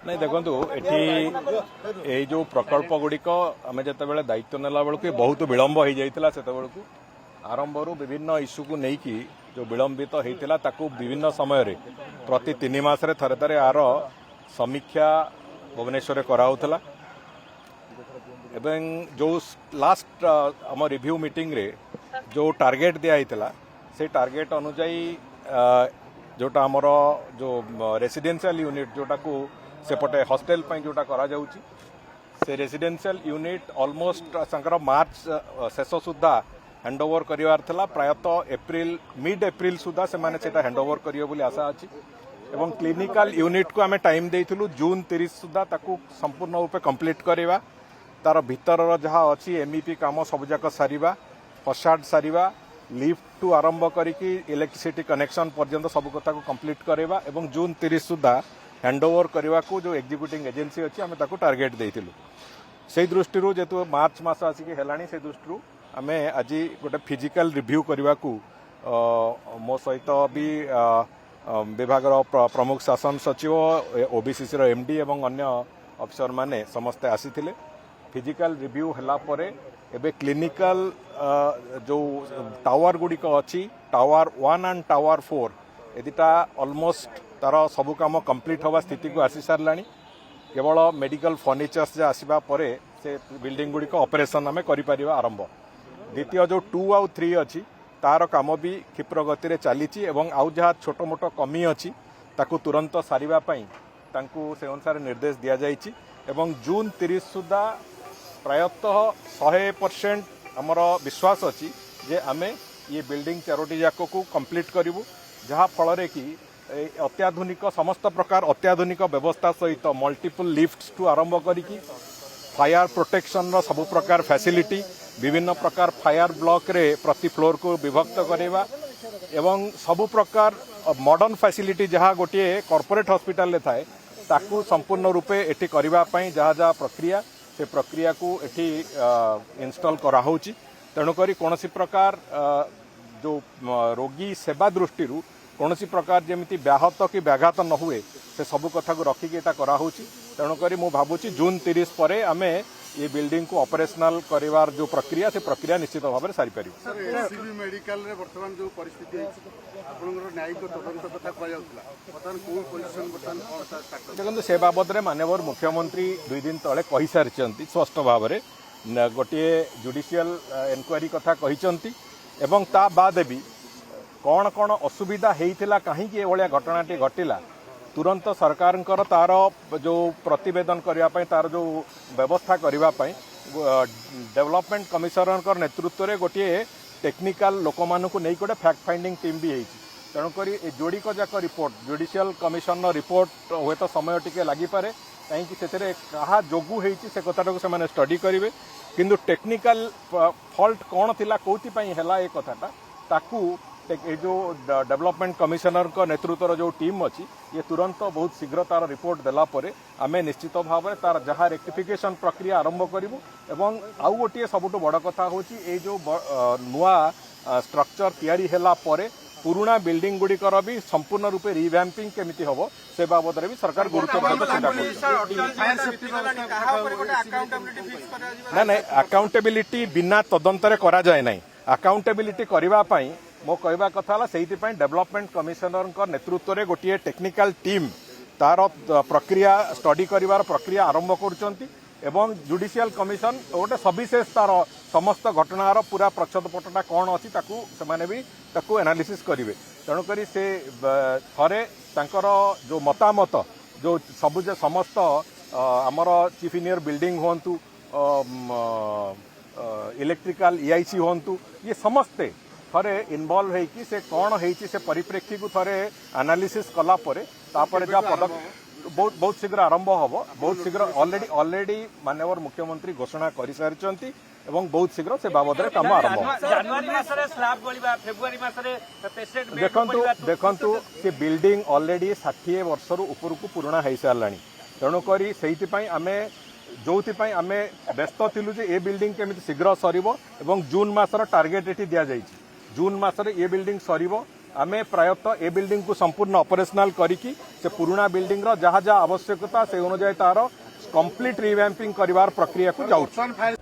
नहीं देखो ये जो प्रकल्प गुड़िक आम जो दायित्व नेला बेलू बहुत विलंब हो जाता से आरंभ विभिन्न इश्यू को लेकिन जो विलंबित होता ताकू विभिन्न समय प्रति 3 मास थे थे आर समीक्षा भुवनेश्वर कराला जो लास्ट आम रिव्यू मीटिंग रे जो टार्गेट दिया से टार्गेट अनुजाई जोटा आमर जो रेसिडेंशियल यूनिट जोटा को सेपटे हॉस्टेल जोटा करा जाउची से रेसिडेंशियल यूनिट ऑलमोस्ट संकर मार्च शेष सुधा हैंडओवर करिवार थला प्रायतः एप्रिल मिड एप्रिल सुधा से माने सेटा हैंडओवर करियो बोली आशा अछि एवं क्लिनिकल यूनिट को आमे टाइम देइथिलु जून 30 सुधा ताकू संपूर्ण रूपे कंप्लीट करिवा तार भीतर जहाँ अच्छी एमईपी काम सबजाक सारिबा फसाड सारिबा लिफ्ट टू आरंभ करिकी इलेक्ट्रिसिटी कनेक्शन पर्यंत सब कथा को कंप्लीट करेवा एवं जून 30 सुधा हैंडओवर करने को जो एग्जीक्यूटिंग एजेंसी अच्छी आम ताकू टार्गेट देइथिलु से दृष्टि जेतु मार्च मास आसिक हेलानी से दृष्टि आम आज गोटे फिजिकल रिव्यू करने को मो सहित भी विभाग प्रमुख शासन सचिव ओबीसीसी एमडी एवं अन्य अफिसर माने समस्ते आसीथिले फिजिकल रिव्यू हला परे एबे क्लिनिकल जो टावर गुड़िक अच्छी टावर 1 एंड टावर 4 एदिटा ऑलमोस्ट तार सबु काम कंप्लीट होवा स्थिति को आसी सारलानी केवल मेडिकल फर्निचर्स जे आसीबा परे से बिल्डिंग गुड़िक ऑपरेशन आमे करि परिबा आरंभ द्वितीय जो 2 आउ 3 अच्छी तार काम भी क्षिप्र गति रे चलीची एवं आउ जहाँ छोट मोट कमी अच्छी ताकू तुरंत सारिबा पई तांकू से अनुसार निर्देश दिया जाइची एवं जून 30 सुधा प्रायतः 100% आमर विश्वास अच्छी जे आमे ये बिल्डिंग 4टी जाक को कंप्लीट करिवु जहाँ फल कि अत्याधुनिक समस्त प्रकार अत्याधुनिक व्यवस्था सहित मल्टीपल लिफ्ट्स टू आरंभ करिकी फायर प्रोटेक्शन रो सब प्रकार फैसिलिटी विभिन्न प्रकार फायर ब्लॉक रे प्रति फ्लोर को विभक्त करेवा एवं सबु प्रकार मॉडर्न फैसिलिटी जहाँ गोटे कॉर्पोरेट हॉस्पिटल रे थाए ताकू संपूर्ण रूपे एटी करिवा पई जहाँ जहाँ प्रक्रिया से प्रक्रिया को एटी इंस्टॉल कराहोची तेणुकरी कौन प्रकार जो रोगी सेवा दृष्टि कौन प्रकार जमी व्याहत कि व्याघात न हुए से सबू कथा को रखिकी एटा कराहोची तेणुकरी मु भावुची जून 30 परे आमे ये बिल्डिंग को ऑपरेशनल करिवार जो प्रक्रिया से प्रक्रिया निश्चित भाव में सारी पारिबो सर एससीबी मेडिकल रे वर्तमान जो परिस्थिति आपनकर न्यायिक तदंत कथा कह जाउतला वर्तमान कोन पोजीशन वर्तमान कोन देखो से बाबद रे माननीय मुख्यमंत्री 2 दिन तले कहि सारिचंती स्पष्ट भाव में गोटे जुडिशियल एनक्वायरी कथा कहिचंती एवं ता बाद भी कौन कौन असुविधा होता कहीं एभलिया घटनाटी घटिला तुरंत सरकार तार जो प्रतिवेदन करने तार जो व्यवस्था करने डेवलपमेंट कमिशनर नेतृत्व में गोटे टेक्निकल लोक मानू नहीं गोटे फैक्ट फाइंडिंग टीम भी होती तेणुक जोड़िक जाक रिपोर्ट जुडिशियल कमिशन रिपोर्ट हुए तो समय टिके लगिपे कहीं क्या जोगु होती से कथाटा से स्टडी करेंगे किंतु टेक्निकल फॉल्ट कौन थिला कौथिपाई है ये कथाटा ताकू ये जो डेवलपमेंट कमिशनर का नेतृत्व जो टीम अच्छी ये तुरंत बहुत शीघ्र तार रिपोर्ट देला परे आमे निश्चित भाव में तार जहाँ रेक्टिफिकेशन प्रक्रिया आरंभ करूँ एवं आउ गोटे सबुठ बड़ कथा होची ये जो नुआ स्ट्रक्चर तैयारी हैला परे पुराना बिल्डिंग गुड़िकर भी संपूर्ण रूपे रिवैम्पिंग केमिति हबो से बाबद भी सरकार गुरुत्व ना अकाउंटेबिलिटी बिना तदंतर करा जाए ना अकाउंटेबिलिटी करने मो कहवा कथा से डेवलपमेंट कमिशनर नेतृत्व में गोटे टेक्निकल टीम तार प्रक्रिया स्टडी करिवार प्रक्रिया आरंभ करुचंती एवं जुडिशियल कमिशन गोटे सविशेष तार समस्त घटनार पूरा प्रच्छदपटटा कौन अच्छी से भी ताकू एनालिसिस करेंगे तेणुक से थरे तांकर जो मतामत जो सबुज समस्त आमर चीफ इंजीनियर बिल्डिंग हूँ इलेक्ट्रिकल ईआईसी हूँ ये समस्ते थरे इनवॉल्व होइकी से कौन होइची से परिप्रेक्षी को थरे एनालिसिस कला परे तापरे जा पदक बहुत शीघ्र आरंभ हम बहुत शीघ्र ऑलरेडी माननीय मुख्यमंत्री घोषणा कर सारी एवं बहुत शीघ्र से बाबद काम आरंभ देखु से बिल्डिंग ऑलरेडी 60 वर्ष ऊपर को पुराना हो सारा तेणुक से आम जो आम व्यस्त थिलु जे ए बिल्डिंग केमिति शीघ्र सरिबो एवं जून मासर टार्गेट एठी दिया जाइछि जून मासरे ये बिल्डिंग सरिबो आमे प्रायतः ए बिल्डिंग को संपूर्ण ऑपरेशनल करिकी से पुराना बिल्डिंग रो जहाँ जहाँ आवश्यकता से अनुसार तार कंप्लीट रिवैम्पिंग करिवार प्रक्रिया को जाउछ। फायर